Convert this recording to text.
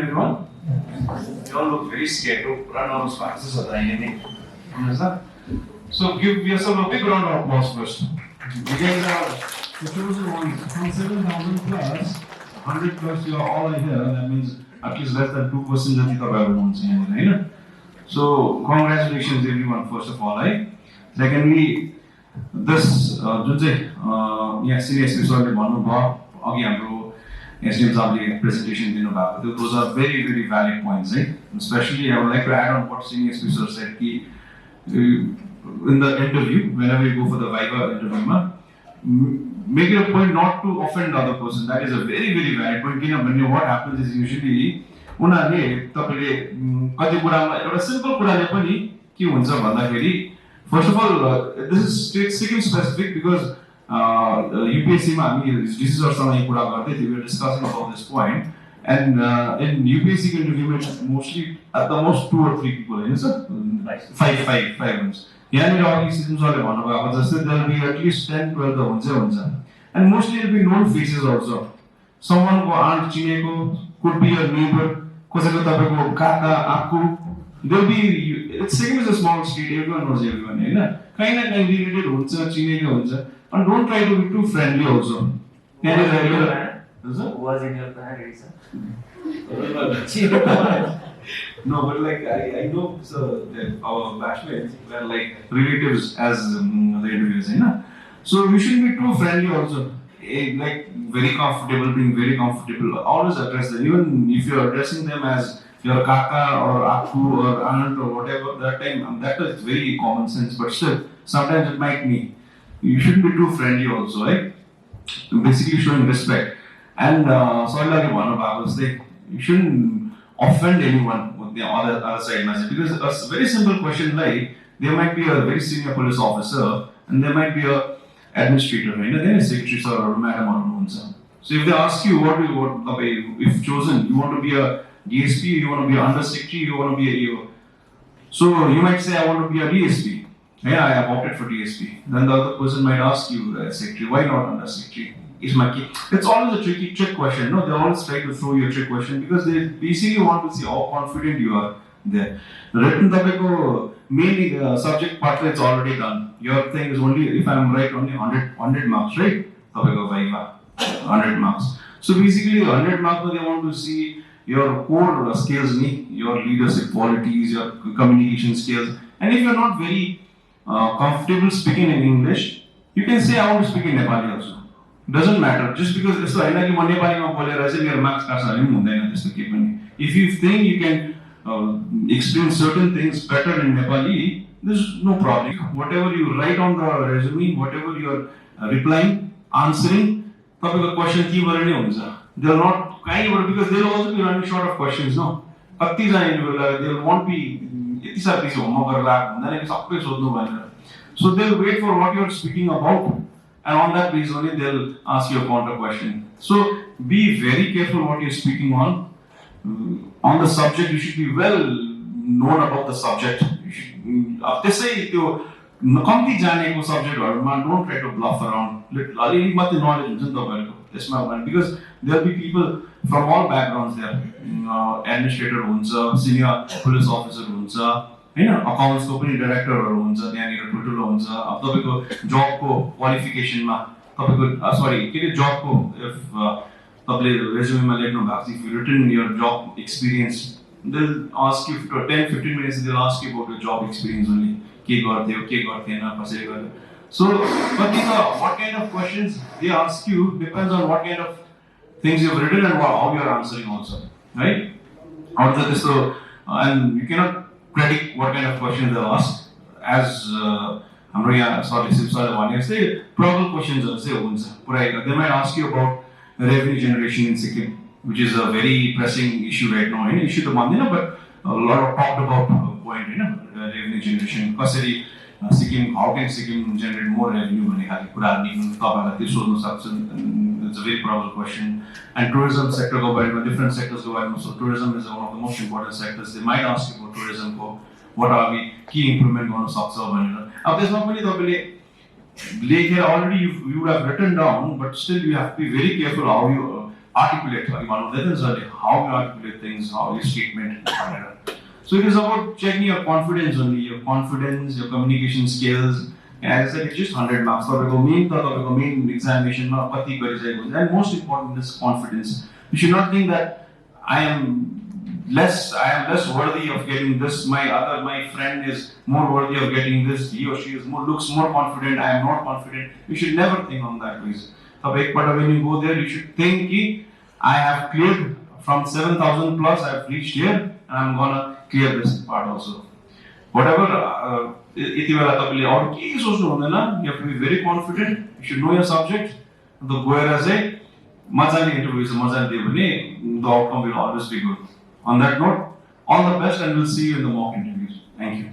everyone? You all look very scared. Run on spices or anything. So give yourself a big round of applause first. Because the chosen ones from 7,000 plus, 100 plus, you are all here. That means at least less than 2% of the ones here. So congratulations everyone first of all. Secondly, this senior SPSC presentation, those are very, very valid points. Especially, I would like to add on what senior SPSC said. In the interview, whenever you go for the viva interview, make it a point not to offend the other person. That is a very, very valid point. What happens is usually, first of all, this is state Sikkim specific because UPSC, this is also we were discussing about this point, and in UPSC interview, mostly at the most 2 or 3 people, five ones. Here all these systems are there will be at least 10, 12 and mostly it will be known faces also. Someone who aunt Chineko could be your neighbor, kaka, there'll be, Sikkim is a small state, everyone knows everyone. Kind of related, and don't try to be too friendly also. Who was in your plan, sir? No, but like I know that our batchmates were like relatives as the interviewers, so we shouldn't be too friendly also. Like very comfortable, being very comfortable. Always address them, even if you're addressing them as your kaka or aku or aunt or whatever. That time that is very common sense, but still sometimes it might be. You shouldn't be too friendly also, right? Basically showing respect. And you shouldn't offend anyone with the other side message, because a very simple question like there might be a very senior police officer and there might be a administrator, then a secretary or a madam or so. So if they ask you if chosen, you want to be a DSP, you want to be an under secretary, you want to be a AO. So you might say I want to be a DSP. Yeah, I have opted for DSP. Then the other person might ask you, secretary, why not under secretary? It's always a trick question. No, they always try to throw you a trick question because they basically want to see how confident you are there. The written topic, mainly subject part, it's already done. Your thing is only, if I'm right, only 100 marks, right? Topic of viva, 100 marks. So basically, 100 marks, they want to see your core skills, your leadership qualities, your communication skills. And if you're not very comfortable speaking in English, you can say I want to speak in Nepali also. Doesn't matter. Just because it's like if you think you can explain certain things better in Nepali, there's no problem. Whatever you write on the resume, whatever you're replying, answering, topic question they'll not because they'll also be running short of questions, no? There won't be so they'll wait for what you're speaking about, and on that basis only they'll ask you a counter question. So be very careful what you're speaking on. On the subject, you should be well known about the subject. They say you subject, don't try to bluff around. Because there'll be people from all backgrounds there. Administrator, senior police officer, accounts company director job qualification job resume if you written your job experience, they'll ask you for 10-15 minutes, they'll ask you about your job experience only. So, but these are what kind of questions they ask you depends on what kind of things you've written and how you're answering also, right? And you cannot predict what kind of questions they'll ask. As say probable questions they might ask you about revenue generation in Sikkim, which is a very pressing issue right now. Issue but a lot of talked about point, revenue generation. Sikkim, how can Sikkim generate more revenue? It's a very probable question. And tourism sector different sectors so tourism is one of the most important sectors. They might ask you about tourism, what are the key improvement going to observe. Now there's not many already you would have written down, but still you have to be very careful how you articulate, like one of the things are how you articulate things, how your statement, etc. So it is about checking your confidence only, your communication skills. And as I said, it's just 100 marks. So main examination, and most important is confidence. You should not think that I am less worthy of getting this. My friend is more worthy of getting this. He or she looks more confident. I am not confident. You should never think on that basis. So when you go there, you should think कि I have cleared from 7,000 plus. I have reached here, and I'm gonna clear this part also. Whatever. यति बेला तपाईले अरु केही सोच्नु हुँदैन. You have to be very confident. You should know your subject. अन्त गएर चाहिँ मजाले इन्टरभ्यु चाहिँ मजाले दियो भने the outcome will always be good. On that note, all the best, and we'll see you in the mock interviews. Thank you.